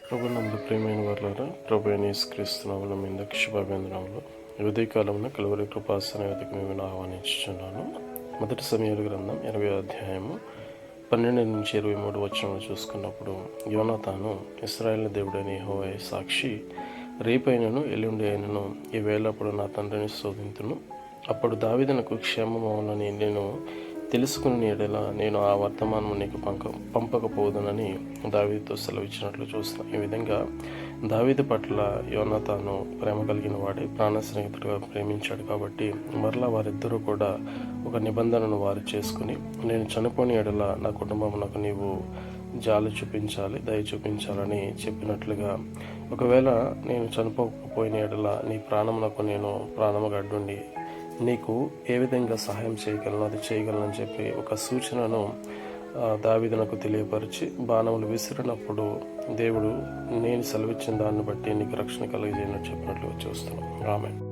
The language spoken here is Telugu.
ప్రభునందు ప్రియమైన వారులారా, ప్రభు అయిన యేసుక్రీస్తు నామమున మీ అందరికీ శుభాభివందనములు. ఉదయకాలమున కలువరి కృపాసన వేదిక మేము ఆహ్వానించుచున్నాను. మొదటి సమూయేలు గ్రంథం 20వ అధ్యాయము 12 నుంచి 23 వచనములు చూసుకున్నప్పుడు, యోనాతాను ఇశ్రాయేలు దేవుడైన యెహోవాయే సాక్షి, రేపైనను ఎల్లుండి అయినను ఈ వేళప్పుడు నా తండ్రిని శోధింతును. అప్పుడు దావీదునకు క్షేమమవునని నేను తెలుసుకుని ఎడల నేను ఆ వర్తమానము నీకు పంపకపోదునని దావీదుతో సెలవిచ్చినట్లు చూస్తున్నాను. ఈ విధంగా దావీదు పట్ల యోనాతాను ప్రేమ కలిగిన వాడే, ప్రాణ స్నేహితుడిగా ప్రేమించాడు. కాబట్టి మరలా వారిద్దరూ కూడా ఒక నిబంధనను వారు చేసుకుని, నేను చనిపోని ఎడల నా కుటుంబమునకు నీవు జాలి చూపించాలి, దయ చూపించాలని చెప్పినట్లుగా, ఒకవేళ నేను చనిపోకపోయిన ఎడల నీ ప్రాణమునకు నేను ప్రాణముగా అడ్డుండి నీకు ఏ విధంగా సహాయం చేయగలను అది చేయగలనని చెప్పి ఒక సూచనను దావీదునకు తెలియపరిచి, బాణములు విసిరినప్పుడు దేవుడు నేను సెలవిచ్చిన దాన్ని బట్టి నీకు రక్షణ కలిగజేయనని చెప్పినట్లుగా చూస్తున్నాం. ఆమేన్.